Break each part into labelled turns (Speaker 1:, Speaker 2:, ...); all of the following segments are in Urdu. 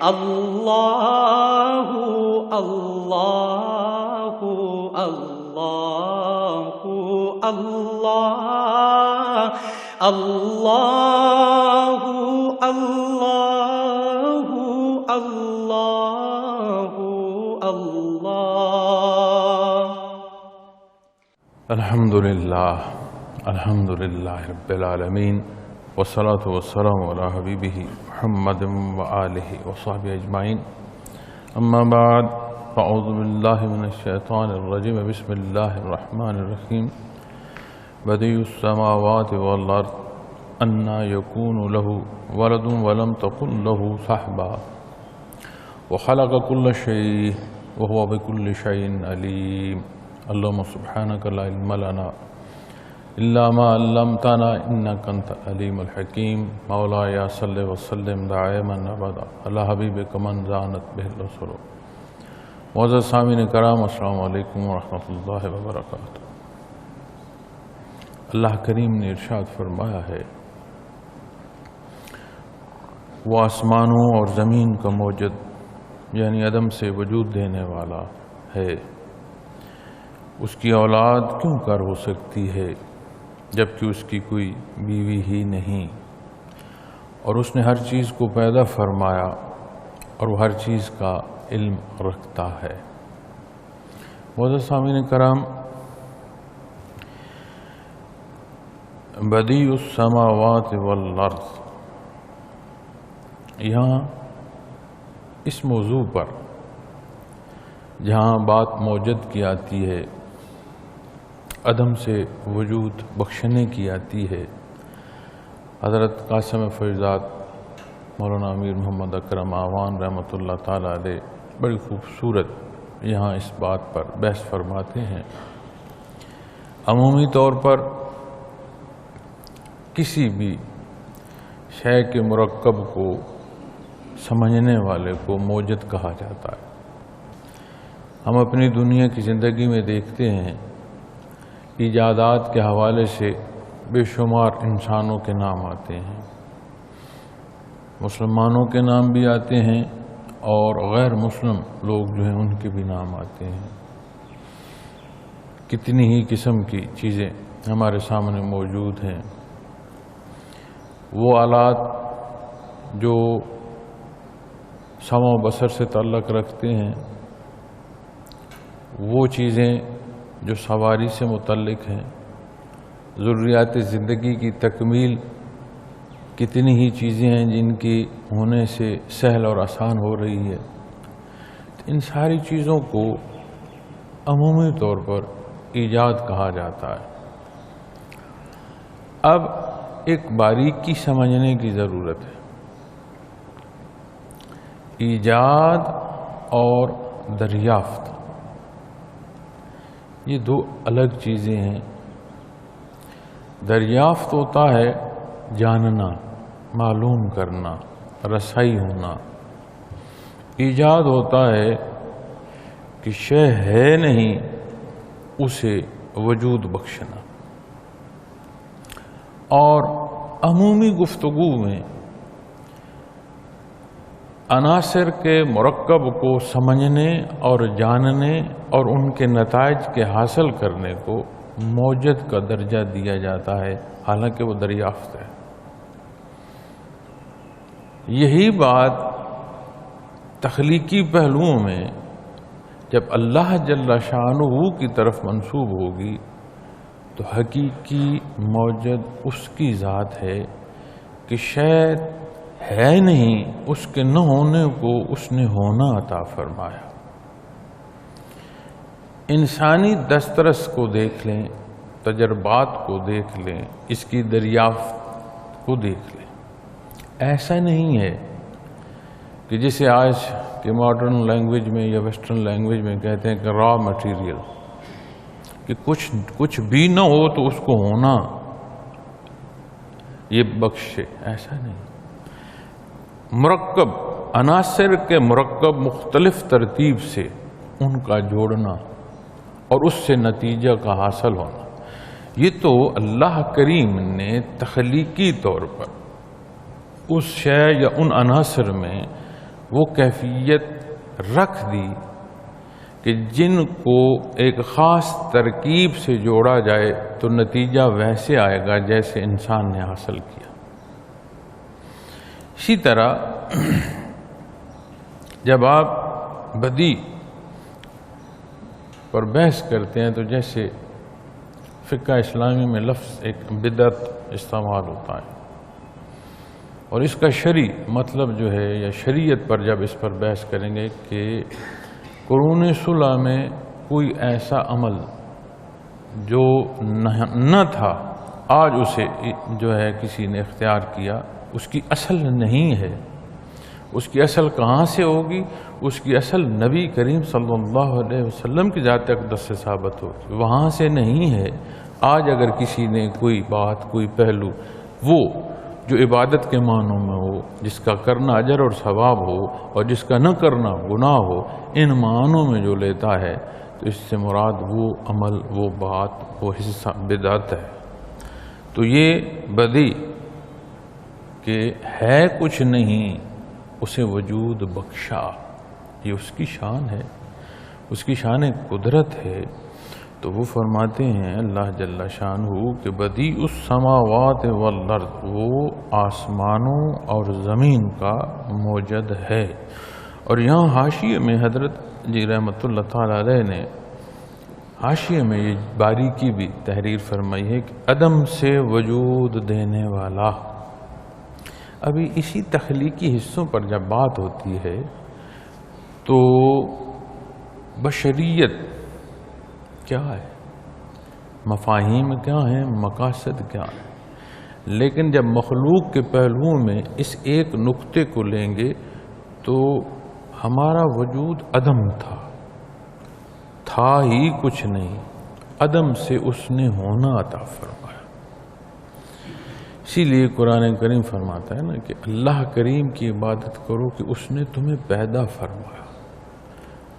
Speaker 1: اللہ اللہ اللہ اللہ اللہ اللہ اللہ اللہ۔
Speaker 2: الحمدللہ رب العالمین، والصلاة والسلام علی حبیبہ محمد وآلہ وصحبہ اجمعین، اما بعد فاعوذ باللہ من الشیطان الرجیم، بسم اللہ الرحمن الرحیم۔ بدیع السماوات والارض انا یکون لہ ولد ولم تکن لہ صحبہ وخلق کل شیء وهو بكل شيء علیم۔ اللهم سبحانك لا علم لنا إلا ما علمتنا إنك أنت العليم الحكيم۔ مولاي صل وسلم دائما أبدا على حبيبك من زانت به الرسل۔ معزز سامعین کرام، السلام علیکم ورحمۃ اللہ وبرکاتہ۔ اللہ کریم نے ارشاد فرمایا ہے، وہ آسمانوں اور زمین کا موجد یعنی عدم سے وجود دینے والا ہے، اس کی اولاد کیوں کر ہو سکتی ہے جبکہ اس کی کوئی بیوی ہی نہیں، اور اس نے ہر چیز کو پیدا فرمایا اور وہ ہر چیز کا علم رکھتا ہے۔ معزز سامعین کرام، بدیع السماوات والارض، یہاں اس موضوع پر جہاں بات موجد کی آتی ہے، عدم سے وجود بخشنے کی آتی ہے، حضرت قاسم فیضات مولانا امیر محمد اکرم آوان رحمۃ اللہ تعالیٰ علیہ بڑی خوبصورت یہاں اس بات پر بحث فرماتے ہیں۔ عمومی طور پر کسی بھی شے کے مرکب کو سمجھنے والے کو موجد کہا جاتا ہے۔ ہم اپنی دنیا کی زندگی میں دیکھتے ہیں، ایجادات کے حوالے سے بے شمار انسانوں کے نام آتے ہیں، مسلمانوں کے نام بھی آتے ہیں اور غیر مسلم لوگ جو ہیں ان کے بھی نام آتے ہیں۔ کتنی ہی قسم کی چیزیں ہمارے سامنے موجود ہیں۔ وہ آلات جو سمع و بصر سے تعلق رکھتے ہیں، وہ چیزیں جو سواری سے متعلق ہیں، ضروریات زندگی کی تکمیل، کتنی ہی چیزیں ہیں جن کی ہونے سے سہل اور آسان ہو رہی ہے۔ ان ساری چیزوں کو عمومی طور پر ایجاد کہا جاتا ہے۔ اب ایک باریکی سمجھنے کی ضرورت ہے۔ ایجاد اور دریافت یہ دو الگ چیزیں ہیں۔ دریافت ہوتا ہے جاننا، معلوم کرنا، رسائی ہونا۔ ایجاد ہوتا ہے کہ شے ہے نہیں اسے وجود بخشنا۔ اور عمومی گفتگو میں عناصر کے مرکب کو سمجھنے اور جاننے اور ان کے نتائج کے حاصل کرنے کو موجد کا درجہ دیا جاتا ہے، حالانکہ وہ دریافت ہے۔ یہی بات تخلیقی پہلوؤں میں جب اللہ جل شانہ کی طرف منسوب ہوگی تو حقیقی موجد اس کی ذات ہے کہ شاید ہے نہیں، اس کے نہ ہونے کو اس نے ہونا عطا فرمایا۔ انسانی دسترس کو دیکھ لیں، تجربات کو دیکھ لیں، اس کی دریافت کو دیکھ لیں۔ ایسا نہیں ہے کہ جسے آج کے ماڈرن لینگویج میں یا ویسٹرن لینگویج میں کہتے ہیں کہ را مٹیریل، کہ کچھ بھی نہ ہو تو اس کو ہونا یہ بخشے، ایسا نہیں۔ مرکب، عناصر کے مرکب مختلف ترتیب سے ان کا جوڑنا اور اس سے نتیجہ کا حاصل ہونا، یہ تو اللہ کریم نے تخلیقی طور پر اس شے یا ان عناصر میں وہ کیفیت رکھ دی کہ جن کو ایک خاص ترکیب سے جوڑا جائے تو نتیجہ ویسے آئے گا جیسے انسان نے حاصل کیا۔ اسی طرح جب آپ بدی پر بحث کرتے ہیں تو جیسے فقہ اسلامی میں لفظ ایک بدعت استعمال ہوتا ہے، اور اس کا شرعی مطلب جو ہے یا شریعت پر جب اس پر بحث کریں گے کہ قرون صلح میں کوئی ایسا عمل جو نہ تھا آج اسے جو ہے کسی نے اختیار کیا، اس کی اصل نہیں ہے۔ اس کی اصل کہاں سے ہوگی؟ اس کی اصل نبی کریم صلی اللہ علیہ وسلم کی ذات اقدس سے ثابت ہوگی، وہاں سے نہیں ہے۔ آج اگر کسی نے کوئی بات، کوئی پہلو وہ جو عبادت کے معنوں میں ہو، جس کا کرنا اجر اور ثواب ہو اور جس کا نہ کرنا گناہ ہو، ان معنوں میں جو لیتا ہے تو اس سے مراد وہ عمل، وہ بات، وہ حصہ بدعت ہے۔ تو یہ بدی کہ ہے کچھ نہیں، اسے وجود بخشا، یہ اس کی شان ہے، اس کی شان قدرت ہے۔ تو وہ فرماتے ہیں اللہ جل شانہ کہ بدیع السماوات والارض، وہ آسمانوں اور زمین کا موجد ہے۔ اور یہاں حاشیے میں حضرت جی رحمۃ اللہ تعالی علیہ نے حاشیے میں یہ باریکی بھی تحریر فرمائی ہے کہ عدم سے وجود دینے والا۔ ابھی اسی تخلیقی حصوں پر جب بات ہوتی ہے تو بشریت کیا ہے، مفاہیم کیا ہیں، مقاصد کیا ہیں، لیکن جب مخلوق کے پہلوؤں میں اس ایک نقطے کو لیں گے تو ہمارا وجود عدم تھا ہی کچھ نہیں، عدم سے اس نے ہونا عطا فرمایا۔ اسی لیے قرآن کریم فرماتا ہے نا کہ اللہ کریم کی عبادت کرو کہ اس نے تمہیں پیدا فرمایا،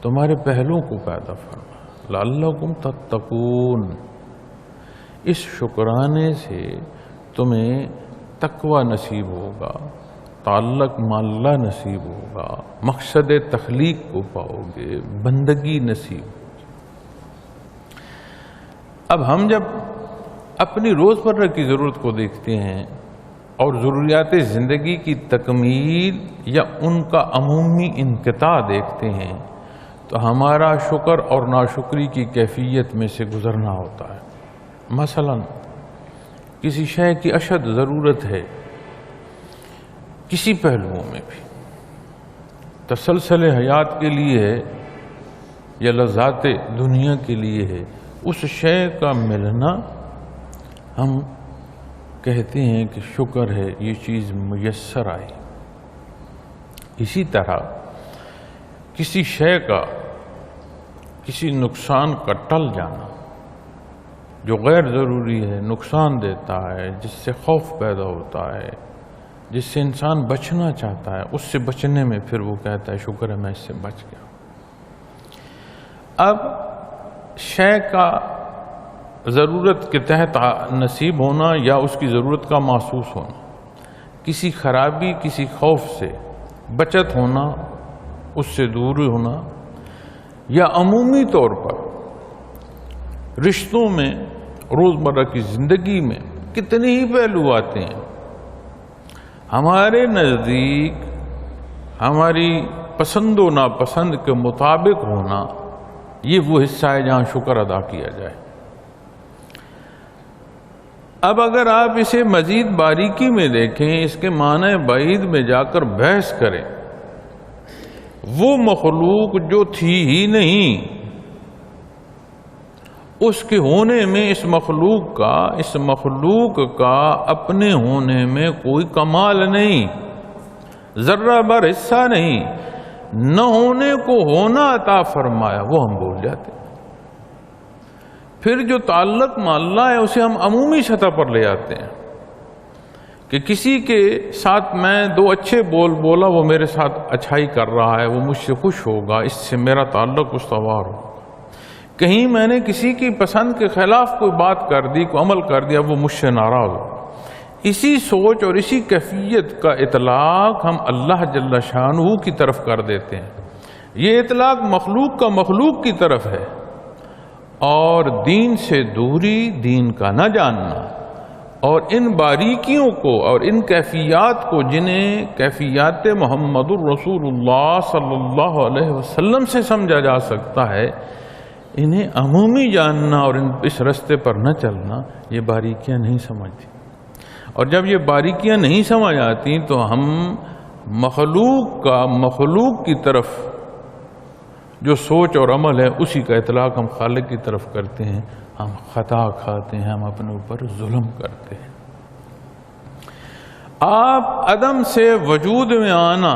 Speaker 2: تمہارے پہلوؤں کو پیدا فرمایا، لعلکم تتقون۔ اس شکرانے سے تمہیں تقوی نصیب ہوگا، تعلق مع اللہ نصیب ہوگا، مقصد تخلیق کو پاؤ گے، بندگی نصیب ہوگی۔ اب ہم جب اپنی روزمرہ کی ضرورت کو دیکھتے ہیں اور ضروریات زندگی کی تکمیل یا ان کا عمومی انقطاع دیکھتے ہیں تو ہمارا شکر اور ناشکری کی کیفیت میں سے گزرنا ہوتا ہے۔ مثلا کسی شے کی اشد ضرورت ہے، کسی پہلوؤں میں بھی تسلسل حیات کے لیے ہے یا لذات دنیا کے لیے ہے، اس شے کا ملنا ہم کہتے ہیں کہ شکر ہے، یہ چیز میسر آئی۔ اسی طرح کسی شے کا، کسی نقصان کا ٹل جانا جو غیر ضروری ہے، نقصان دیتا ہے، جس سے خوف پیدا ہوتا ہے، جس سے انسان بچنا چاہتا ہے، اس سے بچنے میں پھر وہ کہتا ہے شکر ہے میں اس سے بچ گیا۔ اب شے کا ضرورت کے تحت نصیب ہونا یا اس کی ضرورت کا محسوس ہونا، کسی خرابی، کسی خوف سے بچت ہونا، اس سے دور ہونا، یا عمومی طور پر رشتوں میں، روزمرہ کی زندگی میں کتنے ہی پہلو آتے ہیں۔ ہمارے نزدیک ہماری پسند و ناپسند کے مطابق ہونا، یہ وہ حصہ ہے جہاں شکر ادا کیا جائے۔ اب اگر آپ اسے مزید باریکی میں دیکھیں، اس کے معنی بعید میں جا کر بحث کریں، وہ مخلوق جو تھی ہی نہیں، اس کے ہونے میں اس مخلوق کا اپنے ہونے میں کوئی کمال نہیں، ذرہ بر حصہ نہیں، نہ ہونے کو ہونا عطا فرمایا، وہ ہم بھول جاتے ہیں۔ پھر جو تعلق مع اللہ ہے اسے ہم عمومی سطح پر لے آتے ہیں کہ کسی کے ساتھ میں دو اچھے بول بولا، وہ میرے ساتھ اچھائی کر رہا ہے، وہ مجھ سے خوش ہوگا، اس سے میرا تعلق استوار ہوگا۔ کہیں میں نے کسی کی پسند کے خلاف کوئی بات کر دی، کوئی عمل کر دیا، وہ مجھ سے ناراض ہوگا۔ اسی سوچ اور اسی کیفیت کا اطلاق ہم اللہ جل شانہ کی طرف کر دیتے ہیں. یہ اطلاق مخلوق کا مخلوق کی طرف ہے، اور دین سے دوری، دین کا نہ جاننا، اور ان باریکیوں کو اور ان کیفیات کو جنہیں کیفیات محمد الرسول اللہ صلی اللہ علیہ وسلم سے سمجھا جا سکتا ہے، انہیں عمومی جاننا اور اس رستے پر نہ چلنا، یہ باریکیاں نہیں سمجھتی. اور جب یہ باریکیاں نہیں سمجھ آتی تو ہم مخلوق کی طرف جو سوچ اور عمل ہے اسی کا اطلاق ہم خالق کی طرف کرتے ہیں، ہم خطا کھاتے ہیں، ہم اپنے اوپر ظلم کرتے ہیں. آپ عدم سے وجود میں آنا،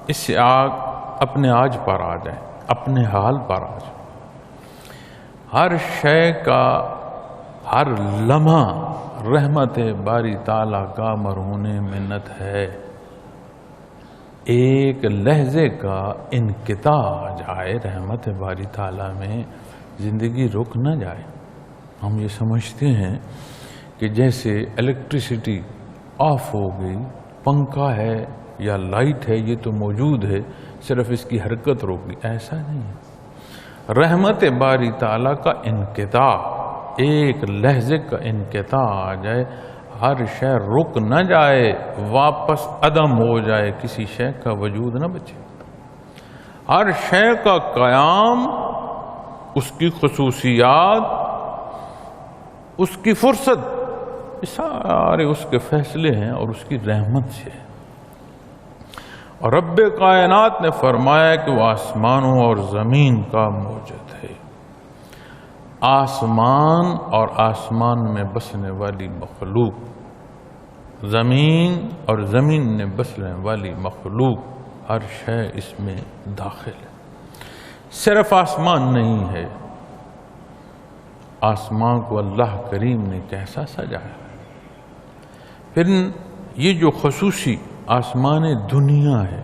Speaker 2: اس سے اپنے آج پر آ جائیں، اپنے حال پر آ جائیں. ہر شے کا ہر لمحہ رحمت باری تعالیٰ کا مرہون منت ہے. ایک لحظے کا انقطاع آ جائے رحمت باری تعالیٰ میں، زندگی رک نہ جائے. ہم یہ سمجھتے ہیں کہ جیسے الیکٹریسٹی آف ہو گئی، پنکھا ہے یا لائٹ ہے یہ تو موجود ہے، صرف اس کی حرکت رک گئی. ایسا نہیں ہے. رحمت باری تعالیٰ کا انقطاع، ایک لحظے کا انقطاع آ جائے، ہر شے رک نہ جائے، واپس عدم ہو جائے، کسی شے کا وجود نہ بچے. ہر شے کا قیام، اس کی خصوصیات، اس کی فرصت، سارے اس کے فیصلے ہیں اور اس کی رحمت سے. اور رب کائنات نے فرمایا کہ وہ آسمانوں اور زمین کا موجد ہے. آسمان اور آسمان میں بسنے والی مخلوق، زمین اور زمین میں بسنے والی مخلوق، ہر شے اس میں داخل ہے. صرف آسمان نہیں ہے. آسمان کو اللہ کریم نے کیسا سجایا. پھر یہ جو خصوصی آسمان دنیا ہے،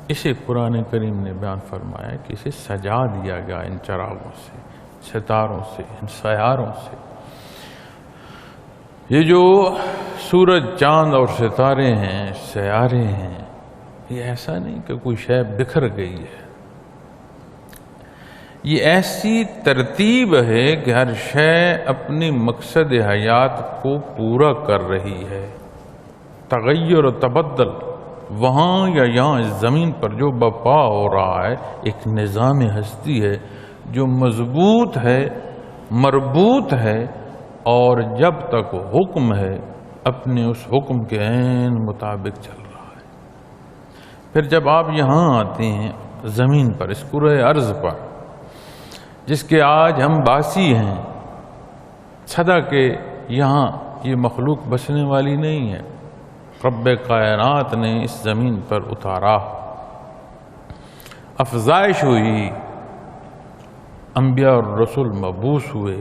Speaker 2: اسے قرآن کریم نے بیان فرمایا کہ اسے سجا دیا گیا ان چراغوں سے، ستاروں سے، ان سیاروں سے. یہ جو سورج، چاند اور ستارے ہیں، سیارے ہیں، یہ ایسا نہیں کہ کوئی شے بکھر گئی ہے. یہ ایسی ترتیب ہے کہ ہر شے اپنی مقصد حیات کو پورا کر رہی ہے. تغیر و تبدل وہاں یا یہاں اس زمین پر جو بپا ہو رہا ہے، ایک نظام ہستی ہے جو مضبوط ہے، مربوط ہے، اور جب تک حکم ہے اپنے اس حکم کے عین مطابق چل رہا ہے. پھر جب آپ یہاں آتے ہیں زمین پر، اس کرۂ ارض پر، جس کے آج ہم باسی ہیں، صدا کہ یہاں یہ مخلوق بسنے والی نہیں ہے. رب کائنات نے اس زمین پر اتارا، افزائش ہوئی، انبیاء اور رسول مبعوث ہوئے،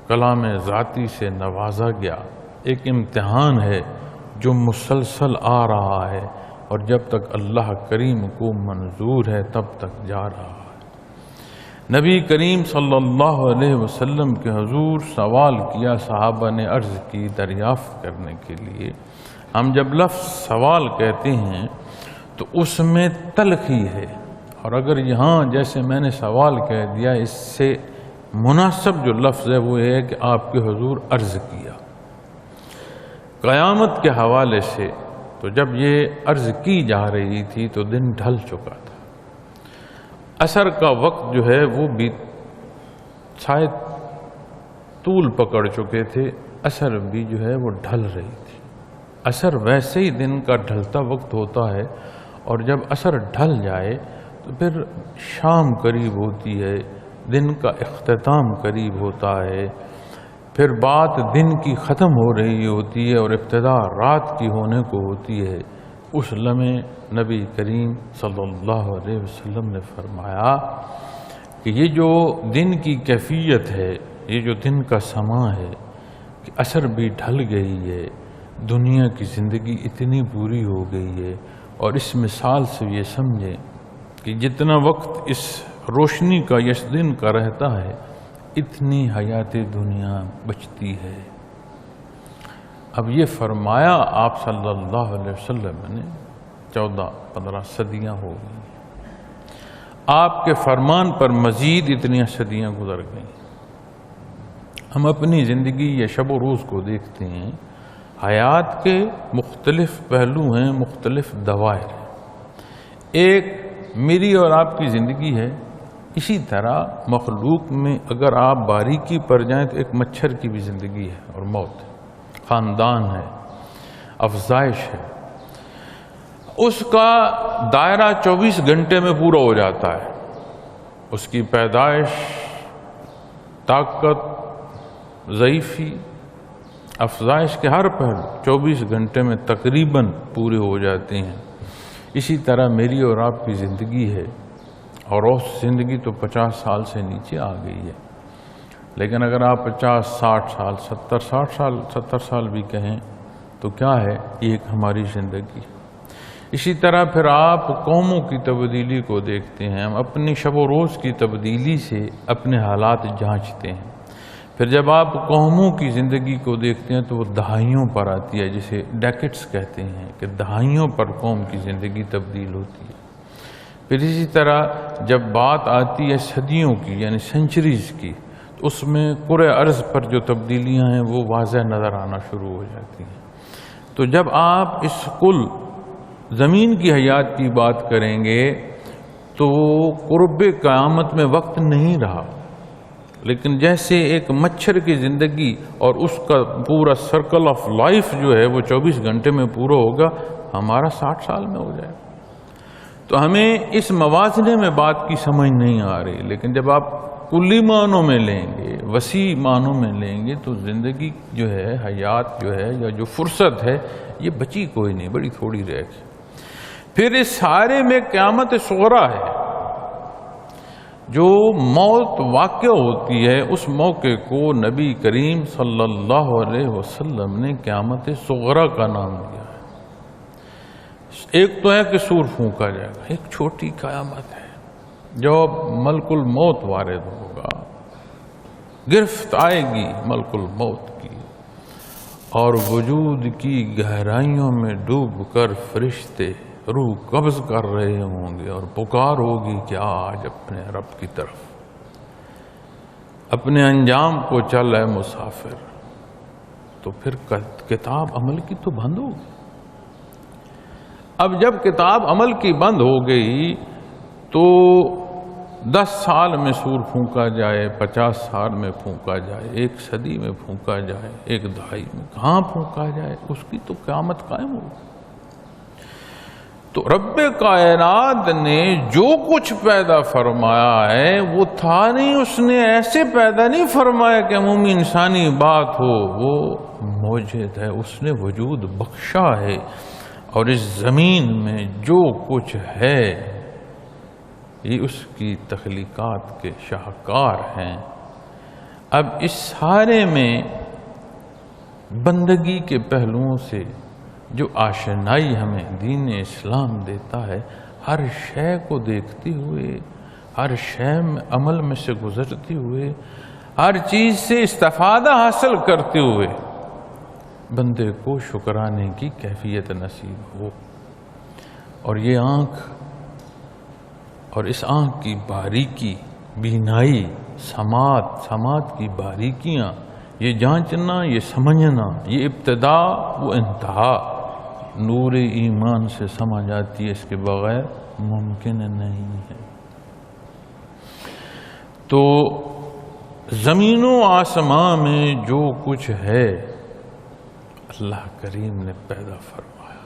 Speaker 2: کلام ذاتی سے نوازا گیا. ایک امتحان ہے جو مسلسل آ رہا ہے، اور جب تک اللہ کریم کو منظور ہے تب تک جا رہا ہے. نبی کریم صلی اللہ علیہ وسلم کے حضور سوال کیا، صحابہ نے عرض کی دریافت کرنے کے لیے. ہم جب لفظ سوال کہتے ہیں تو اس میں تلخی ہے، اور اگر یہاں جیسے میں نے سوال کہہ دیا، اس سے مناسب جو لفظ ہے وہ یہ ہے کہ آپ کے حضور عرض کیا. قیامت کے حوالے سے تو جب یہ عرض کی جا رہی تھی تو دن ڈھل چکا تھا. عصر کا وقت جو ہے وہ بھی شاید طول پکڑ چکے تھے، عصر بھی جو ہے وہ ڈھل رہی تھی. عصر ویسے ہی دن کا ڈھلتا وقت ہوتا ہے، اور جب عصر ڈھل جائے تو پھر شام قریب ہوتی ہے، دن کا اختتام قریب ہوتا ہے، پھر بات دن کی ختم ہو رہی ہوتی ہے اور ابتدا رات کی ہونے کو ہوتی ہے. اس لمحے نبی کریم صلی اللہ علیہ وسلم نے فرمایا کہ یہ جو دن کی کیفیت ہے، یہ جو دن کا سما ہے کہ عصر بھی ڈھل گئی ہے، دنیا کی زندگی اتنی بری ہو گئی ہے. اور اس مثال سے یہ سمجھیں کہ جتنا وقت اس روشنی کا، اس دن کا رہتا ہے، اتنی حیات دنیا بچتی ہے. اب یہ فرمایا آپ صلی اللہ علیہ وسلم نے 14-15 صدیاں ہو گئی، آپ کے فرمان پر مزید اتنی صدیاں گزر گئیں۔ ہم اپنی زندگی یا شب و روز کو دیکھتے ہیں، حیات کے مختلف پہلو ہیں، مختلف دوائر ہیں۔ ایک میری اور آپ کی زندگی ہے، اسی طرح مخلوق میں اگر آپ باریکی پر جائیں تو ایک مچھر کی بھی زندگی ہے اور موت ہے، خاندان ہے، افزائش ہے۔ اس کا دائرہ 24 گھنٹے میں پورا ہو جاتا ہے، اس کی پیدائش، طاقت، ضعیفی، افزائش کے ہر پہلو 24 گھنٹے میں تقریباً پورے ہو جاتے ہیں۔ اسی طرح میری اور آپ کی زندگی ہے، اور اس زندگی تو 50 سال سے نیچے آ گئی ہے، لیکن اگر آپ 50 60 سال 70 سال بھی کہیں تو کیا ہے، یہ ایک ہماری زندگی ہے۔ اسی طرح پھر آپ قوموں کی تبدیلی کو دیکھتے ہیں، ہم اپنی شب و روز کی تبدیلی سے اپنے حالات جانچتے ہیں۔ پھر جب آپ قوموں کی زندگی کو دیکھتے ہیں تو وہ دہائیوں پر آتی ہے، جسے ڈیکٹس کہتے ہیں کہ دہائیوں پر قوم کی زندگی تبدیل ہوتی ہے۔ پھر اسی طرح جب بات آتی ہے صدیوں کی یعنی سینچریز کی، تو اس میں کرۂ ارض پر جو تبدیلیاں ہیں وہ واضح نظر آنا شروع ہو جاتی ہیں۔ تو جب آپ اس کل زمین کی حیات کی بات کریں گے تو قرب قیامت میں وقت نہیں رہا، لیکن جیسے ایک مچھر کی زندگی اور اس کا پورا سرکل آف لائف جو ہے وہ 24 گھنٹے میں پورا ہوگا، ہمارا 60 سال میں ہو جائے۔ تو ہمیں اس موازنے میں بات کی سمجھ نہیں آ رہی، لیکن جب آپ کلی معنوں میں لیں گے، وسیع معنوں میں لیں گے، تو زندگی جو ہے، حیات جو ہے، یا جو فرصت ہے، یہ بچی کوئی نہیں، بڑی تھوڑی رہ گئی۔ پھر اس سارے میں قیامت صغریٰ ہے، جو موت واقع ہوتی ہے، اس موقع کو نبی کریم صلی اللہ علیہ وسلم نے قیامت صغریٰ کا نام دیا ہے۔ ایک تو ہے کہ سور پھونکا جائے گا، ایک چھوٹی قیامت ہے جب ملک الموت وارد ہوگا، گرفت آئے گی ملک الموت کی، اور وجود کی گہرائیوں میں ڈوب کر فرشتے روح قبض کر رہے ہوں گے، اور پکار ہوگی کہ آج اپنے رب کی طرف، اپنے انجام کو چل اے مسافر۔ تو پھر کتاب عمل کی تو بند ہوگی۔ اب جب کتاب عمل کی بند ہو گئی تو 10 سال میں سور پھونکا جائے، 50 سال میں پھونکا جائے، 1 صدی میں پھونکا جائے، 1 دہائی میں کہاں پھونکا جائے، اس کی تو قیامت قائم ہوگی۔ تو رب کائنات نے جو کچھ پیدا فرمایا ہے وہ تھا نہیں، اس نے ایسے پیدا نہیں فرمایا کہ عمومی انسانی بات ہو، وہ موجود ہے، اس نے وجود بخشا ہے، اور اس زمین میں جو کچھ ہے یہ اس کی تخلیقات کے شاہکار ہیں۔ اب اس سارے میں بندگی کے پہلوؤں سے جو آشنائی ہمیں دین اسلام دیتا ہے، ہر شے کو دیکھتے ہوئے، ہر شے میں عمل میں سے گزرتے ہوئے، ہر چیز سے استفادہ حاصل کرتے ہوئے بندے کو شکرانے کی کیفیت نصیب ہو۔ اور یہ آنکھ اور اس آنکھ کی باریکی، بینائی، سماعت کی باریکیاں، یہ جانچنا، یہ سمجھنا، یہ ابتدا و انتہا نور ایمان سے سمجھ آتی ہے، اس کے بغیر ممکن نہیں ہے۔ تو زمین و آسمان میں جو کچھ ہے اللہ کریم نے پیدا فرمایا،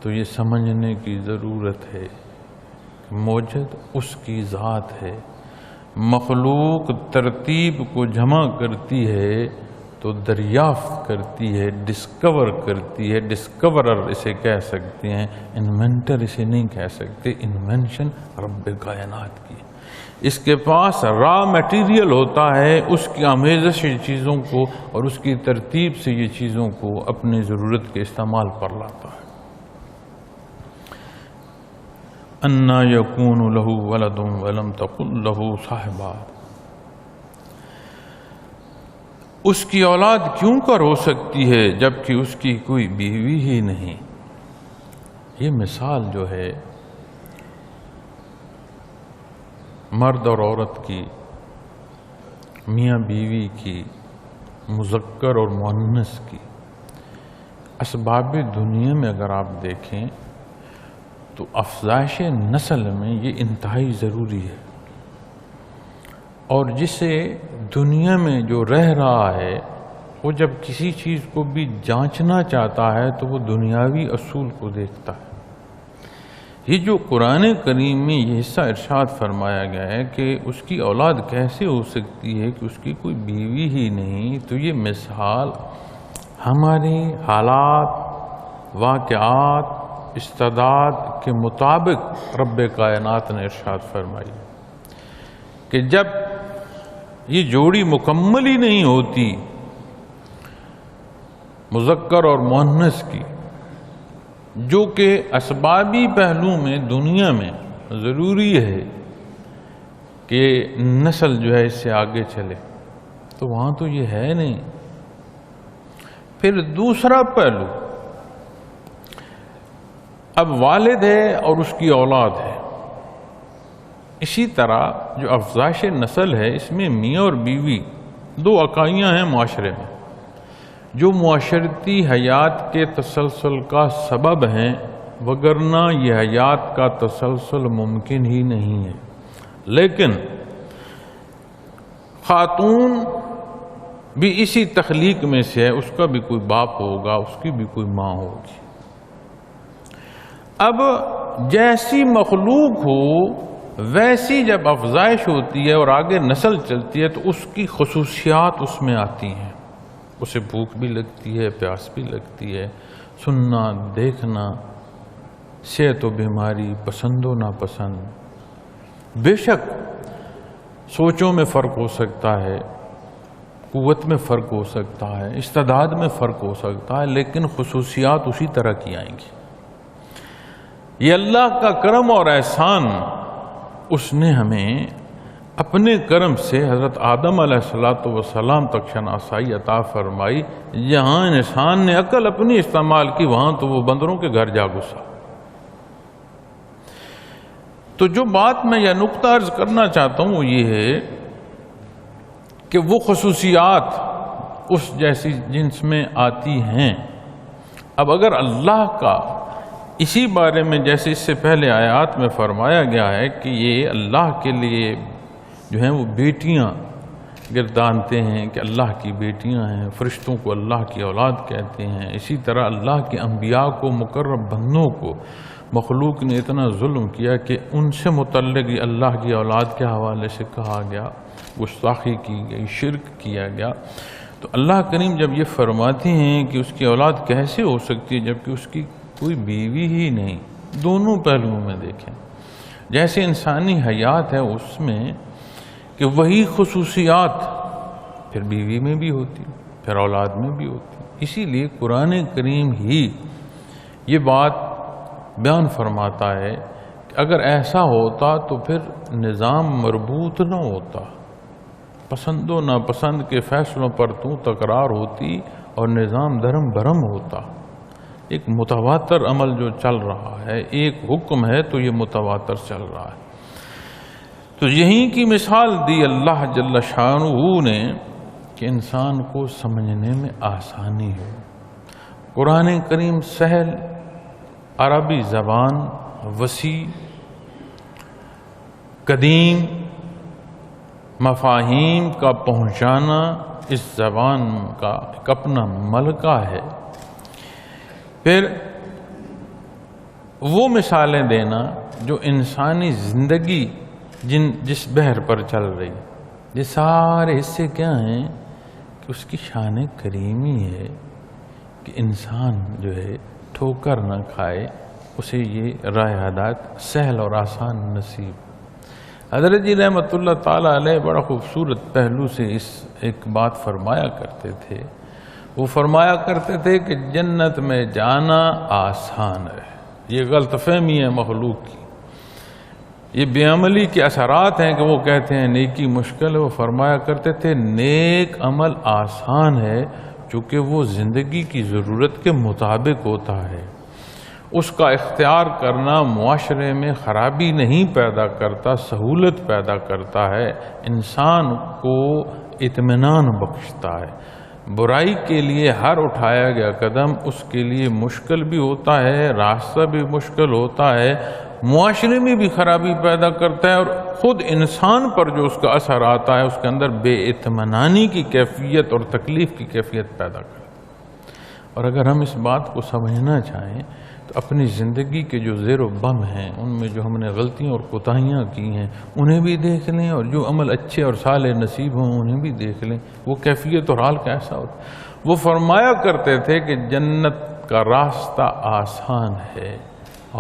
Speaker 2: تو یہ سمجھنے کی ضرورت ہے کہ موجد اس کی ذات ہے۔ مخلوق ترتیب کو جمع کرتی ہے تو دریافت کرتی ہے، ڈسکور کرتی ہے، ڈسکورر اسے کہہ سکتے ہیں، انوینٹر اسے نہیں کہہ سکتے۔ انوینشن رب کائنات کی، اس کے پاس را میٹیریل ہوتا ہے، اس کی آمیزش چیزوں کو اور اس کی ترتیب سے یہ چیزوں کو اپنی ضرورت کے استعمال پر لاتا ہے۔ اَنَّا يَكُونُ لَهُ وَلَدٌ وَلَمْ تَكُنْ لَهُ صَاحِبَةٌ۔ اس کی اولاد کیوں کر ہو سکتی ہے جبکہ اس کی کوئی بیوی ہی نہیں؟ یہ مثال جو ہے مرد اور عورت کی، میاں بیوی کی، مذکر اور مؤنث کی، اسباب دنیا میں اگر آپ دیکھیں تو افزائش نسل میں یہ انتہائی ضروری ہے، اور جسے دنیا میں جو رہ رہا ہے وہ جب کسی چیز کو بھی جانچنا چاہتا ہے تو وہ دنیاوی اصول کو دیکھتا ہے۔ یہ جو قرآن کریم میں یہ حصہ ارشاد فرمایا گیا ہے کہ اس کی اولاد کیسے ہو سکتی ہے کہ اس کی کوئی بیوی ہی نہیں، تو یہ مثال ہمارے حالات، واقعات، استعداد کے مطابق رب کائنات نے ارشاد فرمائی کہ جب یہ جوڑی مکمل ہی نہیں ہوتی مذکر اور مؤنث کی، جو کہ اسبابی پہلو میں دنیا میں ضروری ہے کہ نسل جو ہے اس سے آگے چلے، تو وہاں تو یہ ہے نہیں۔ پھر دوسرا پہلو، اب والد ہے اور اس کی اولاد ہے، اسی طرح جو افزائش نسل ہے اس میں میاں اور بیوی دو اکائیاں ہیں معاشرے میں جو معاشرتی حیات کے تسلسل کا سبب ہیں، وگرنہ یہ حیات کا تسلسل ممکن ہی نہیں ہے۔ لیکن خاتون بھی اسی تخلیق میں سے ہے، اس کا بھی کوئی باپ ہوگا، اس کی بھی کوئی ماں ہوگی۔ اب جیسی مخلوق ہو ویسی جب افزائش ہوتی ہے اور آگے نسل چلتی ہے تو اس کی خصوصیات اس میں آتی ہیں، اسے بھوک بھی لگتی ہے، پیاس بھی لگتی ہے، سننا، دیکھنا، صحت و بیماری، پسند و ناپسند، بے شک سوچوں میں فرق ہو سکتا ہے، قوت میں فرق ہو سکتا ہے، استعداد میں فرق ہو سکتا ہے، لیکن خصوصیات اسی طرح کی آئیں گی۔ یہ اللہ کا کرم اور احسان، اس نے ہمیں اپنے کرم سے حضرت آدم علیہ السلام تک شناسائی عطا فرمائی۔ جہاں انسان نے عقل اپنی استعمال کی وہاں تو وہ بندروں کے گھر جا گھسا۔ تو جو بات میں یہ نقطہ عرض کرنا چاہتا ہوں وہ یہ ہے کہ وہ خصوصیات اس جیسی جنس میں آتی ہیں۔ اب اگر اللہ کا اسی بارے میں جیسے اس سے پہلے آیات میں فرمایا گیا ہے کہ یہ اللہ کے لیے جو ہیں وہ بیٹیاں گردانتے ہیں کہ اللہ کی بیٹیاں ہیں، فرشتوں کو اللہ کی اولاد کہتے ہیں، اسی طرح اللہ کے انبیاء کو، مقرب بندوں کو مخلوق نے اتنا ظلم کیا کہ ان سے متعلق اللہ کی اولاد کے حوالے سے کہا گیا، گستاخی کی گئی، شرک کیا گیا۔ تو اللہ کریم جب یہ فرماتے ہیں کہ اس کی اولاد کیسے ہو سکتی ہے جبکہ اس کی کوئی بیوی ہی نہیں، دونوں پہلوؤں میں دیکھیں، جیسے انسانی حیات ہے اس میں کہ وہی خصوصیات پھر بیوی میں بھی ہوتی، پھر اولاد میں بھی ہوتی۔ اسی لیے قرآن کریم ہی یہ بات بیان فرماتا ہے کہ اگر ایسا ہوتا تو پھر نظام مربوط نہ ہوتا، پسند و ناپسند کے فیصلوں پر تو تکرار ہوتی اور نظام دھرم بھرم ہوتا۔ ایک متواتر عمل جو چل رہا ہے، ایک حکم ہے تو یہ متواتر چل رہا ہے۔ تو یہیں کی مثال دی اللہ جل شانہ نے کہ انسان کو سمجھنے میں آسانی ہو۔ قرآن کریم سہل، عربی زبان وسیع، قدیم مفاہیم کا پہنچانا اس زبان کا ایک اپنا ملکہ ہے۔ پھر وہ مثالیں دینا جو انسانی زندگی جس بحر پر چل رہی، یہ سارے حصے کیا ہیں کہ اس کی شان کریمی ہے کہ انسان جو ہے ٹھوکر نہ کھائے، اسے یہ راہ ہدایت سہل اور آسان نصیب۔ حضرت جی رحمۃ اللہ تعالیٰ علیہ بڑا خوبصورت پہلو سے اس ایک بات فرمایا کرتے تھے، وہ فرمایا کرتے تھے کہ جنت میں جانا آسان ہے۔ یہ غلط فہمی ہے مخلوق کی یہ بے عملی کے اثرات ہیں کہ وہ کہتے ہیں نیکی مشکل ہے. وہ فرمایا کرتے تھے نیک عمل آسان ہے چونکہ وہ زندگی کی ضرورت کے مطابق ہوتا ہے. اس کا اختیار کرنا معاشرے میں خرابی نہیں پیدا کرتا، سہولت پیدا کرتا ہے، انسان کو اطمینان بخشتا ہے. برائی کے لیے ہر اٹھایا گیا قدم اس کے لیے مشکل بھی ہوتا ہے، راستہ بھی مشکل ہوتا ہے، معاشرے میں بھی خرابی پیدا کرتا ہے، اور خود انسان پر جو اس کا اثر آتا ہے اس کے اندر بے اطمینانی کی کیفیت اور تکلیف کی کیفیت پیدا کرتا ہے. اور اگر ہم اس بات کو سمجھنا چاہیں تو اپنی زندگی کے جو زیر و بم ہیں، ان میں جو ہم نے غلطیاں اور کوتاہیاں کی ہیں انہیں بھی دیکھ لیں، اور جو عمل اچھے اور صالح نصیب ہوں انہیں بھی دیکھ لیں، وہ کیفیت اور حال کیسا ہوتا ہے. وہ فرمایا کرتے تھے کہ جنت کا راستہ آسان ہے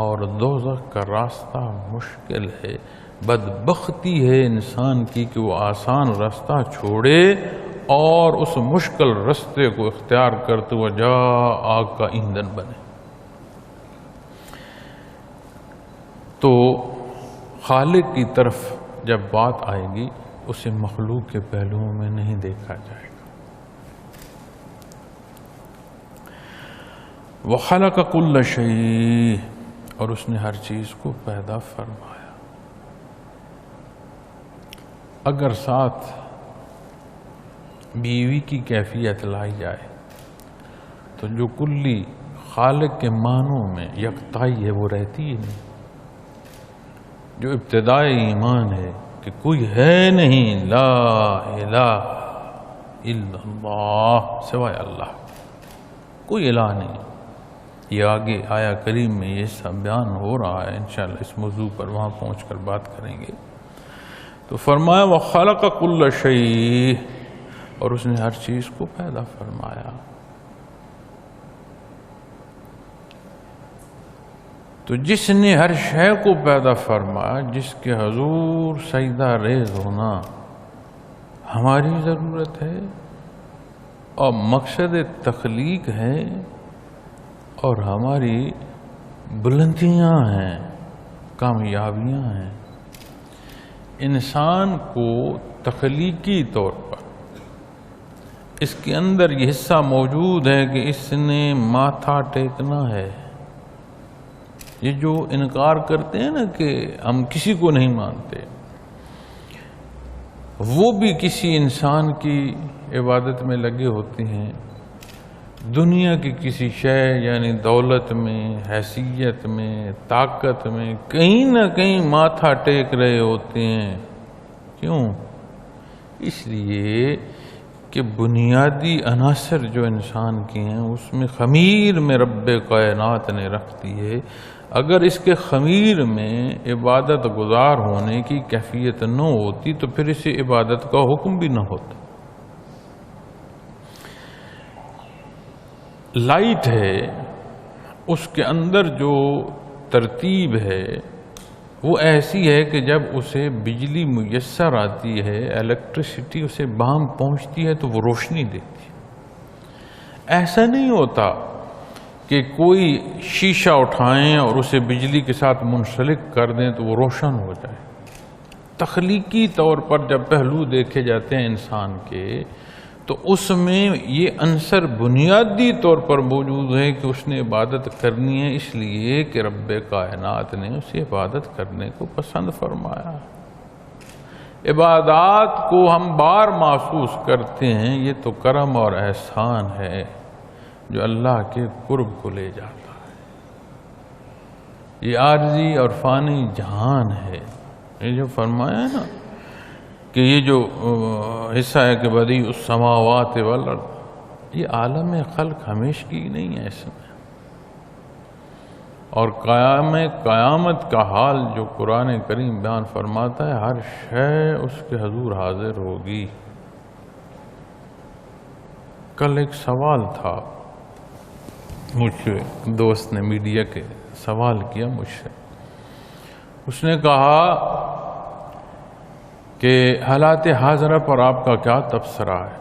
Speaker 2: اور دوزخ کا راستہ مشکل ہے. بدبختی ہے انسان کی کہ وہ آسان راستہ چھوڑے اور اس مشکل راستے کو اختیار کرتے ہوئے جا آگ کا ایندھن بنے. تو خالق کی طرف جب بات آئے گی اسے مخلوق کے پہلوؤں میں نہیں دیکھا جائے گا. وَخَلَقَ كُلَّ شَيْءٍ، اور اس نے ہر چیز کو پیدا فرمایا. اگر ساتھ بیوی کی کیفیت لائی جائے تو جو کلی خالق کے معنوں میں یکتائی ہے وہ رہتی ہی نہیں. جو ابتدائی ایمان ہے کہ کوئی ہے نہیں، لا الہ الا اللہ، سوائے اللہ کوئی الہ نہیں. یہ آگے آیا کریم میں یہ سب بیان ہو رہا ہے، انشاءاللہ اس موضوع پر وہاں پہنچ کر بات کریں گے. تو فرمایا وَخَلَقَ كُلَّ شَيْءٍ، اور اس نے ہر چیز کو پیدا فرمایا. تو جس نے ہر شے کو پیدا فرمایا، جس کے حضور سجدہ ریز ہونا ہماری ضرورت ہے اور مقصد تخلیق ہے اور ہماری بلندیاں ہیں، کامیابیاں ہیں. انسان کو تخلیقی طور پر اس کے اندر یہ حصہ موجود ہے کہ اس نے ماتھا ٹیکنا ہے. یہ جو انکار کرتے ہیں نا کہ ہم کسی کو نہیں مانتے، وہ بھی کسی انسان کی عبادت میں لگے ہوتے ہیں. دنیا کی کسی شے یعنی دولت میں، حیثیت میں، طاقت میں کہیں نہ کہیں ماتھا ٹیک رہے ہوتے ہیں. کیوں؟ اس لیے کہ بنیادی عناصر جو انسان کی ہیں اس میں خمیر میں رب کائنات نے رکھ دی ہے. اگر اس کے خمیر میں عبادت گزار ہونے کی کیفیت نہ ہوتی تو پھر اسے عبادت کا حکم بھی نہ ہوتا. لائٹ ہے، اس کے اندر جو ترتیب ہے وہ ایسی ہے کہ جب اسے بجلی میسر آتی ہے، الیکٹریسٹی اسے بام پہنچتی ہے تو وہ روشنی دیتی ہے. ایسا نہیں ہوتا کہ کوئی شیشہ اٹھائیں اور اسے بجلی کے ساتھ منسلک کر دیں تو وہ روشن ہو جائے. تخلیقی طور پر جب پہلو دیکھے جاتے ہیں انسان کے تو اس میں یہ عنصر بنیادی طور پر موجود ہے کہ اس نے عبادت کرنی ہے، اس لیے کہ رب کائنات نے اسے عبادت کرنے کو پسند فرمایا. عبادات کو ہم بار محسوس کرتے ہیں، یہ تو کرم اور احسان ہے جو اللہ کے قرب کو لے جاتا ہے. یہ عارضی اور فانی جہان ہے. یہ جو فرمایا ہے نا کہ یہ جو حصہ ہے کہ بدیع السماوات والارض، یہ عالم خلق ہمیشگی نہیں ہے اس میں. اور قیامت کا حال جو قرآن کریم بیان فرماتا ہے، ہر شے اس کے حضور حاضر ہوگی. کل ایک سوال تھا مجھ سے، دوست نے میڈیا کے سوال کیا مجھ سے. اس نے کہا کہ حالات حاضرہ پر آپ کا کیا تبصرہ ہے؟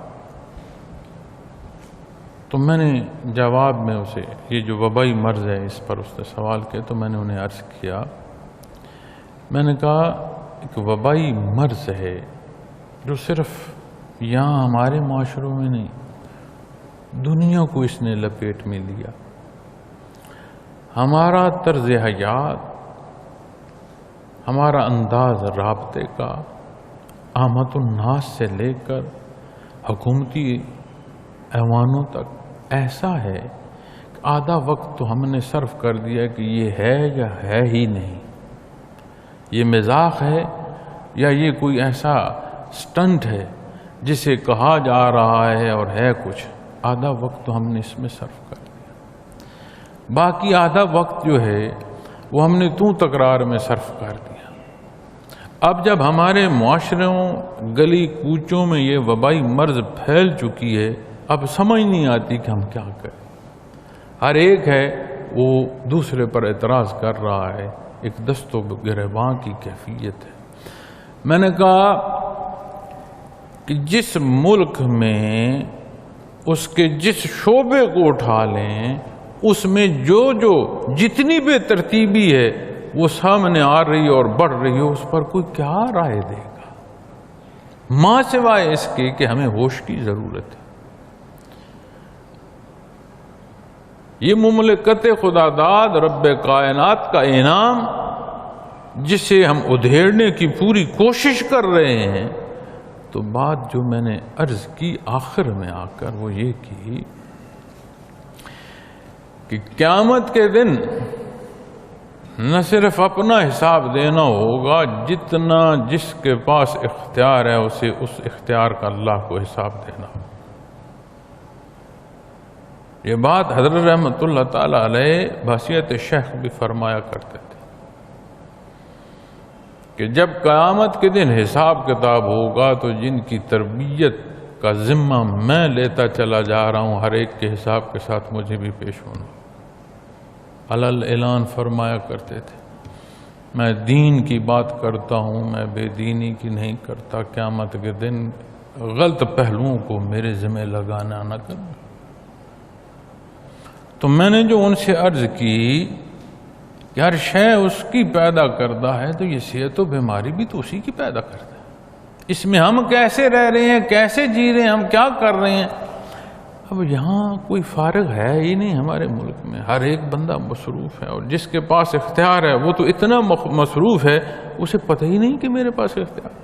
Speaker 2: تو میں نے جواب میں اسے، یہ جو وبائی مرض ہے اس پر اس نے سوال کیا، تو میں نے انہیں عرض کیا میں نے کہا ایک وبائی مرض ہے جو صرف یہاں ہمارے معاشروں میں نہیں، دنیا کو اس نے لپیٹ میں لیا. ہمارا طرز حیات، ہمارا انداز رابطے کا عامت الناس سے لے کر حکومتی ایوانوں تک ایسا ہے کہ آدھا وقت تو ہم نے صرف کر دیا کہ یہ ہے یا ہے ہی نہیں، یہ مذاق ہے یا یہ کوئی ایسا سٹنٹ ہے جسے کہا جا رہا ہے اور ہے کچھ. آدھا وقت تو ہم نے اس میں صرف کر دیا، باقی آدھا وقت جو ہے وہ ہم نے تکرار میں صرف کر دیا. اب جب ہمارے معاشروں گلی کوچوں میں یہ وبائی مرض پھیل چکی ہے، اب سمجھ نہیں آتی کہ ہم کیا کریں. ہر ایک ہے وہ دوسرے پر اعتراض کر رہا ہے، ایک دست و گریباں کی کیفیت ہے. میں نے کہا کہ جس ملک میں اس کے جس شعبے کو اٹھا لیں اس میں جو جتنی بے ترتیبی ہے وہ سامنے آ رہی اور بڑھ رہی ہے، اس پر کوئی کیا رائے دے گا ماں سوائے اس کے کہ ہمیں ہوش کی ضرورت ہے. یہ مملکت خدا داد رب کائنات کا انعام جسے ہم ادھیڑنے کی پوری کوشش کر رہے ہیں. تو بات جو میں نے عرض کی آخر میں آ کر وہ یہ کی کہ قیامت کے دن نہ صرف اپنا حساب دینا ہوگا، جتنا جس کے پاس اختیار ہے اسے اس اختیار کا اللہ کو حساب دینا ہوگا. یہ بات حضرت رحمت اللہ تعالی علیہ بحیثیت شیخ بھی فرمایا کرتے تھے کہ جب قیامت کے دن حساب کتاب ہوگا تو جن کی تربیت کا ذمہ میں لیتا چلا جا رہا ہوں، ہر ایک کے حساب کے ساتھ مجھے بھی پیش ہونا. علل اعلان فرمایا کرتے تھے میں دین کی بات کرتا ہوں، میں بے دینی کی نہیں کرتا. قیامت کے دن غلط پہلوؤں کو میرے ذمہ لگانا نہ کرنا. تو میں نے جو ان سے عرض کی کہ ہر شے اس کی پیدا کردہ ہے، تو یہ صحت و بیماری بھی تو اسی کی پیدا کرتا ہے. اس میں ہم کیسے رہ رہے ہیں، کیسے جی رہے ہیں، ہم کیا کر رہے ہیں. اب یہاں کوئی فارغ ہے ہی نہیں ہمارے ملک میں، ہر ایک بندہ مصروف ہے، اور جس کے پاس اختیار ہے وہ تو اتنا مصروف ہے اسے پتہ ہی نہیں کہ میرے پاس اختیار.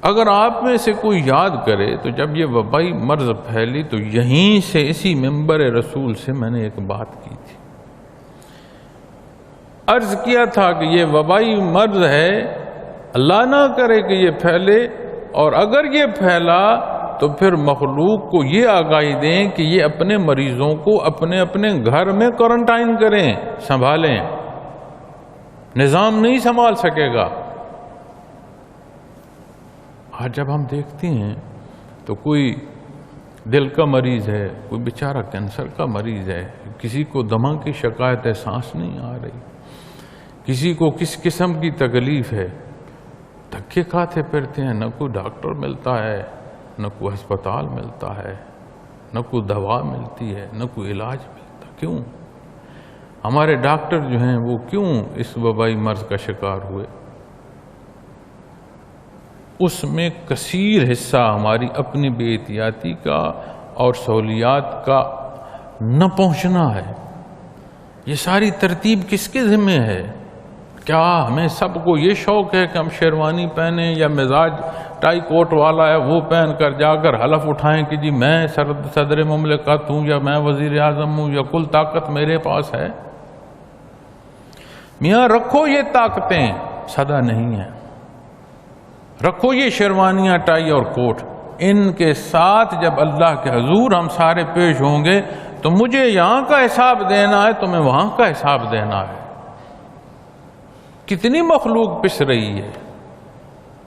Speaker 2: اگر آپ میں سے کوئی یاد کرے تو جب یہ وبائی مرض پھیلی تو یہیں سے اسی منبر رسول سے میں نے ایک بات کی تھی. عرض کیا تھا کہ یہ وبائی مرض ہے، اللہ نہ کرے کہ یہ پھیلے، اور اگر یہ پھیلا تو پھر مخلوق کو یہ آگاہی دیں کہ یہ اپنے مریضوں کو اپنے اپنے گھر میں کوارنٹائن کریں، سنبھالیں. نظام نہیں سنبھال سکے گا. آج جب ہم دیکھتے ہیں تو کوئی دل کا مریض ہے، کوئی بیچارہ کینسر کا مریض ہے، کسی کو دمہ کی شکایت ہے، سانس نہیں آ رہی، کسی کو کس قسم کی تکلیف ہے، دھکے کھاتے پھرتے ہیں، نہ کوئی ڈاکٹر ملتا ہے، نہ کوئی ہسپتال ملتا ہے، نہ کوئی دوا ملتی ہے، نہ کوئی علاج ملتا. کیوں؟ ہمارے ڈاکٹر جو ہیں وہ کیوں اس وبائی مرض کا شکار ہوئے؟ اس میں کثیر حصہ ہماری اپنی بے احتیاطی کا اور سہولیات کا نہ پہنچنا ہے. یہ ساری ترتیب کس کے ذمہ ہے؟ کیا ہمیں سب کو یہ شوق ہے کہ ہم شیروانی پہنیں یا مزاج ٹائی کوٹ والا ہے وہ پہن کر جا کر حلف اٹھائیں کہ جی میں صدر مملکت ہوں یا میں وزیر اعظم ہوں یا کل طاقت میرے پاس ہے؟ میاں رکھو یہ طاقتیں، سدا نہیں ہیں. رکھو یہ شیروانیاں ٹائی اور کوٹ. ان کے ساتھ جب اللہ کے حضور ہم سارے پیش ہوں گے تو مجھے یہاں کا حساب دینا ہے، تمہیں وہاں کا حساب دینا ہے. کتنی مخلوق پس رہی ہے،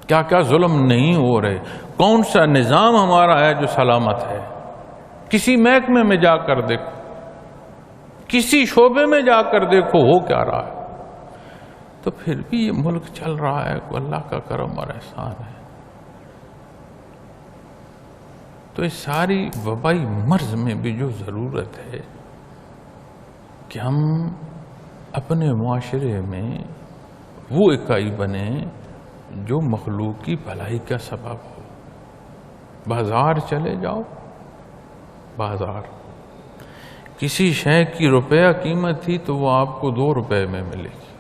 Speaker 2: کیا کیا ظلم نہیں ہو رہے، کون سا نظام ہمارا ہے جو سلامت ہے. کسی محکمے میں جا کر دیکھو، کسی شعبے میں جا کر دیکھو ہو کیا رہا ہے. تو پھر بھی یہ ملک چل رہا ہے، کو اللہ کا کرم اور احسان ہے. تو اس ساری وبائی مرض میں بھی جو ضرورت ہے کہ ہم اپنے معاشرے میں وہ اکائی بنے جو مخلوق کی بھلائی کا سبب ہو۔ بازار چلے جاؤ، بازار کسی شے کی روپیہ قیمت تھی تو وہ آپ کو 2 روپے میں ملے گی۔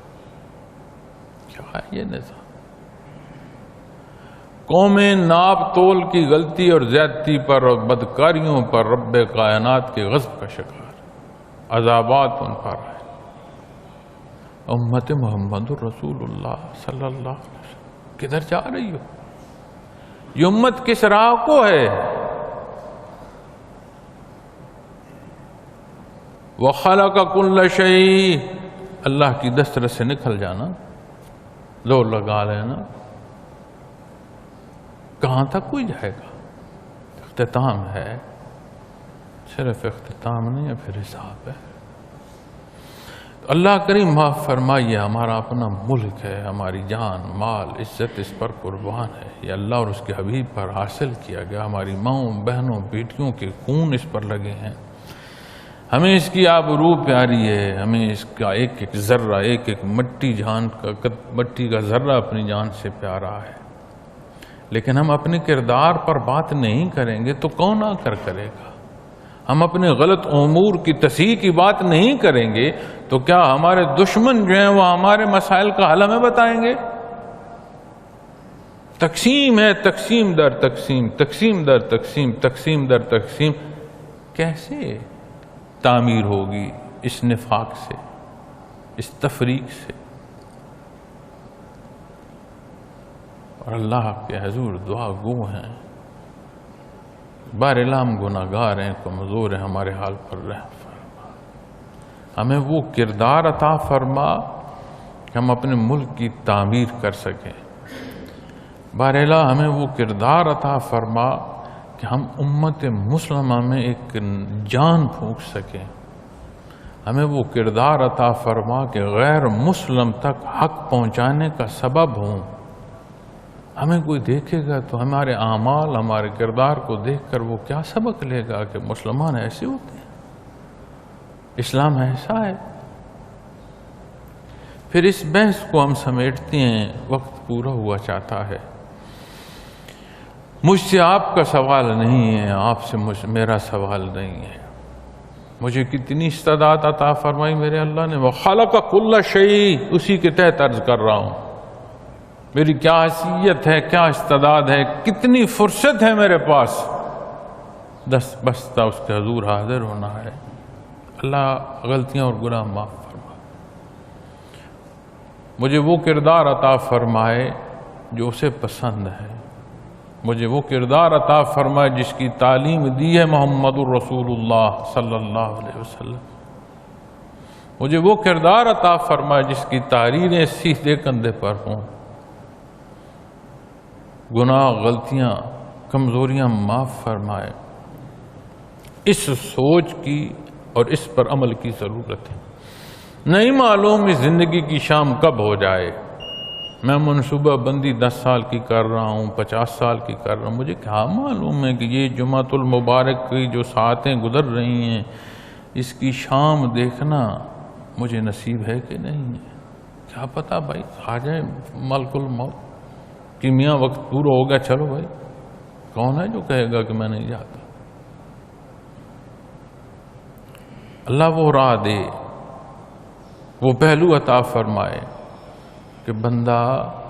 Speaker 2: کیا ہے یہ نظام؟ قومیں ناپ تول کی غلطی اور زیادتی پر اور بدکاریوں پر رب کائنات کے غضب کا شکار، عذابات ان پر آئے۔ امت محمد الرسول اللہ صلی اللہ علیہ وسلم کدھر جا رہی ہو؟ یہ امت کس راہ کو ہے؟ وَخَلَقَ كُلَّ شَيْءٍ، اللہ کی دسترس سے نکل جانا، زور لگا لینا، کہاں تک کوئی جائے گا؟ اختتام ہے، صرف اختتام نہیں ہے، پھر حساب ہے۔ اللہ کریم معاف فرمائیے، ہمارا اپنا ملک ہے، ہماری جان مال عزت اس پر قربان ہے، یہ اللہ اور اس کے حبیب پر حاصل کیا گیا، ہماری ماؤں بہنوں بیٹیوں کے خون اس پر لگے ہیں، ہمیں اس کی آبرو پیاری ہے، ہمیں اس کا ایک ایک ذرہ، ایک ایک مٹی کا ذرہ اپنی جان سے پیارا ہے، لیکن ہم اپنے کردار پر بات نہیں کریں گے تو کون آ کر کرے گا؟ ہم اپنے غلط امور کی تصحیح کی بات نہیں کریں گے تو کیا ہمارے دشمن جو ہیں وہ ہمارے مسائل کا حل ہمیں بتائیں گے؟ تقسیم ہے، تقسیم در تقسیم، تقسیم در تقسیم، تقسیم در تقسیم، کیسے تعمیر ہوگی اس نفاق سے، اس تفریق سے؟ اور اللہ کے حضور دعا گو ہیں، بہرحال ہم گناہگار ہیں، کمزور ہیں، ہمارے حال پر رحم فرما، ہمیں وہ کردار عطا فرما کہ ہم اپنے ملک کی تعمیر کر سکیں، بہرحال ہمیں وہ کردار عطا فرما کہ ہم امت مسلمہ میں ایک جان پھونک سکیں، ہمیں وہ کردار عطا فرما کہ غیر مسلم تک حق پہنچانے کا سبب ہوں۔ ہمیں کوئی دیکھے گا تو ہمارے اعمال، ہمارے کردار کو دیکھ کر وہ کیا سبق لے گا کہ مسلمان ایسے ہوتے ہیں، اسلام ایسا ہے۔ پھر اس بحث کو ہم سمیٹتے ہیں، وقت پورا ہوا چاہتا ہے۔ مجھ سے آپ کا سوال نہیں ہے، آپ سے میرا سوال نہیں ہے۔ مجھے کتنی استعداد عطا فرمائی میرے اللہ نے، وَخَلَقَ كُلَّ شَيْءٍ، اسی کے تحت عرض کر رہا ہوں، میری کیا حیثیت ہے، کیا استعداد ہے، کتنی فرصت ہے میرے پاس، دست بستہ اس کے حضور حاضر ہونا ہے۔ اللہ غلطیاں اور گناہ معاف فرما، مجھے وہ کردار عطا فرمائے جو اسے پسند ہے، مجھے وہ کردار عطا فرمائے جس کی تعلیم دی ہے محمد الرسول اللہ صلی اللہ علیہ وسلم، مجھے وہ کردار عطا فرمائے جس کی تحریریں سیدھے کندھے پر ہوں، گناہ غلطیاں کمزوریاں معاف فرمائے۔ اس سوچ کی اور اس پر عمل کی ضرورت ہے۔ نہیں معلوم اس زندگی کی شام کب ہو جائے، میں منصوبہ بندی 10 سال کی کر رہا ہوں، 50 سال کی کر رہا ہوں، مجھے کیا معلوم ہے کہ یہ جمعۃ المبارک کی جو ساعتیں گزر رہی ہیں اس کی شام دیکھنا مجھے نصیب ہے کہ نہیں ہے؟ کیا پتا بھائی، آ جائے ملک الموت کہ میاں وقت پورا ہو گیا، چلو بھائی، کون ہے جو کہے گا کہ میں نہیں جاتا؟ اللہ وہ راہ دے، وہ پہلو عطا فرمائے کہ بندہ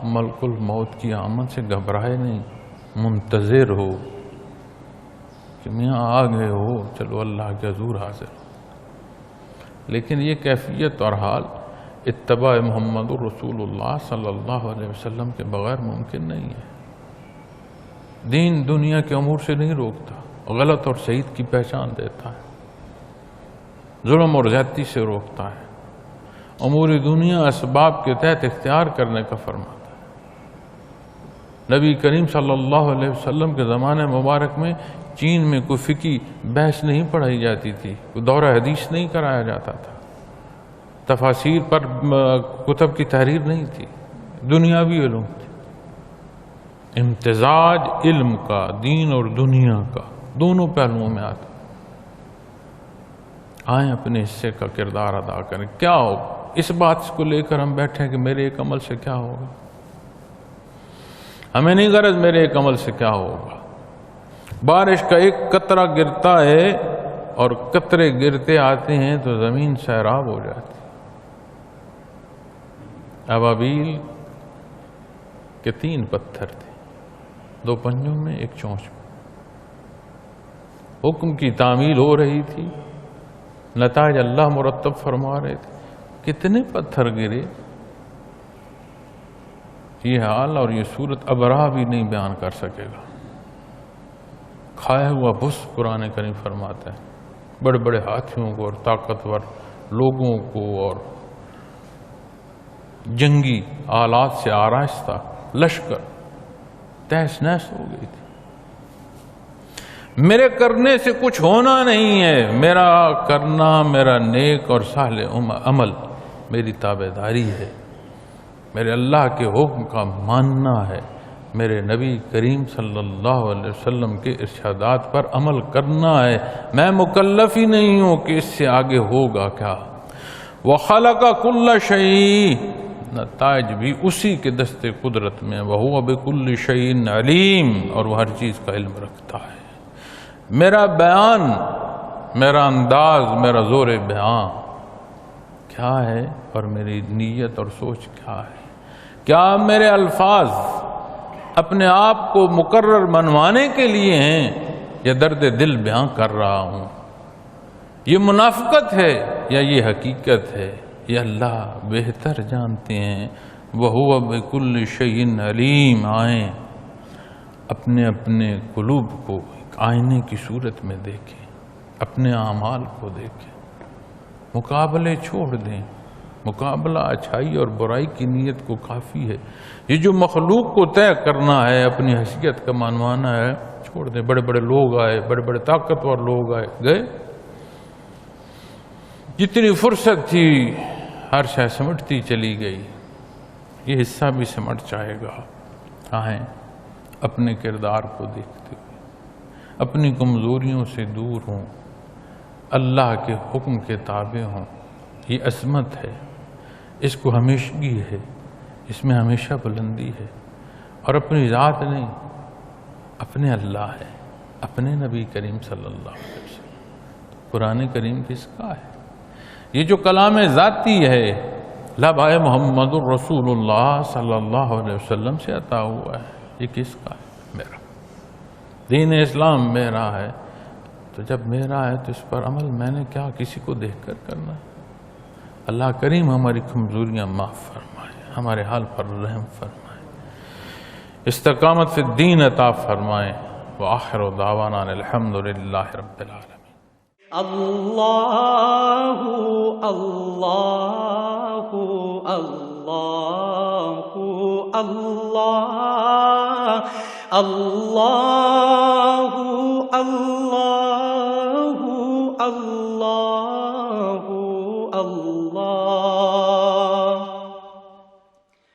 Speaker 2: ملک الموت کی آمد سے گھبرائے نہیں، منتظر ہو کہ میاں آ گئے ہو، چلو اللہ کے حضور حاضر ہو۔ لیکن یہ کیفیت اور حال اتباع محمد الرسول اللہ صلی اللہ علیہ وسلم کے بغیر ممکن نہیں ہے۔ دین دنیا کے امور سے نہیں روکتا، غلط اور صحیح کی پہچان دیتا ہے، ظلم اور زیادتی سے روکتا ہے، امور دنیا اسباب کے تحت اختیار کرنے کا فرماتا ہے۔ نبی کریم صلی اللہ علیہ وسلم کے زمانے مبارک میں چین میں کوئی فقہی بحث نہیں پڑھائی جاتی تھی، کوئی دورہ حدیث نہیں کرایا جاتا تھا، تفاسیر پر کتب کی تحریر نہیں تھی، دنیاوی علوم تھی۔ امتزاج علم کا، دین اور دنیا کا، دونوں پہلوؤں میں آتا۔ آئیں اپنے حصے کا کردار ادا کریں۔ کیا ہو اس بات کو لے کر ہم بیٹھے ہیں کہ میرے ایک عمل سے کیا ہوگا. ہمیں نہیں غرض میرے ایک عمل سے کیا ہوگا. بارش کا ایک قطرہ گرتا ہے اور قطرے گرتے آتے ہیں تو زمین سیراب ہو جاتی. ابابیل کے 3 پتھر تھے، 2 پنجوں میں، 1 چونچ میں. حکم کی تعمیل ہو رہی تھی، نتائج اللہ مرتب فرما رہے تھے. کتنے پتھر گرے، یہ حال اور یہ صورت ابرا بھی نہیں بیان کر سکے گا. کھایا ہوا بھس قرآن کریم فرماتا ہے. بڑے بڑے ہاتھیوں کو اور طاقتور لوگوں کو اور جنگی آلات سے آراستہ لشکر تہس نہس ہو گئی تھی. میرے کرنے سے کچھ ہونا نہیں ہے. میرا کرنا، میرا نیک اور صالح عمل میری تابعداری ہے. میرے اللہ کے حکم کا ماننا ہے. میرے نبی کریم صلی اللہ علیہ وسلم کے ارشادات پر عمل کرنا ہے. میں مکلف ہی نہیں ہوں کہ اس سے آگے ہوگا کیا. وَخَلَقَ كُلَّ شَيْءٍ، نتائج بھی اسی کے دست قدرت میں. وَهُوَ بِكُلِّ شَيْءٍ عَلِيمٌ، اور وہ ہر چیز کا علم رکھتا ہے. میرا بیان، میرا انداز، میرا زور بیان کیا ہے اور میری نیت اور سوچ کیا ہے. کیا میرے الفاظ اپنے آپ کو مقرر منوانے کے لیے ہیں یا درد دل بیان کر رہا ہوں؟ یہ منافقت ہے یا یہ حقیقت ہے؟ یہ اللہ بہتر جانتے ہیں. وَهُوَ بِكُلِّ شَيْءٍ عَلِيمٌ. آئیں اپنے اپنے قلوب کو ایک آئینے کی صورت میں دیکھیں، اپنے اعمال کو دیکھیں، مقابلے چھوڑ دیں. مقابلہ اچھائی اور برائی کی نیت کو کافی ہے. یہ جو مخلوق کو طے کرنا ہے، اپنی حیثیت کا منوانا ہے، چھوڑ دیں. بڑے بڑے لوگ آئے، بڑے بڑے طاقتور لوگ آئے، گئے. جتنی فرصت تھی ہر شے سمٹتی چلی گئی. یہ حصہ بھی سمٹ جائے گا. آئیں اپنے کردار کو دیکھتے ہوئے اپنی کمزوریوں سے دور ہوں، اللہ کے حکم کے تابع ہوں. یہ عظمت ہے، اس کو ہمیشگی ہے، اس میں ہمیشہ بلندی ہے. اور اپنی ذات نہیں، اپنے اللہ ہے، اپنے نبی کریم صلی اللہ علیہ وسلم. قرآن کریم کس کا ہے؟ یہ جو کلام ذاتی ہے، لبائے محمد الرسول اللہ صلی اللہ علیہ وسلم سے عطا ہوا ہے. یہ کس کا ہے؟ میرا. دین اسلام میرا ہے. تو جب میرا ہے تو اس پر عمل میں نے کیا کسی کو دیکھ کر کرنا ہے؟ اللہ کریم ہماری کمزوریاں معاف فرمائے، ہمارے حال پر رحم فرمائے، استقامت فی الدین عطا فرمائے. وآخر دعوانا الحمدللہ رب العالمین.
Speaker 1: اللہ اللہ اللہ اللہ اللہ اللہ اللہ اللہ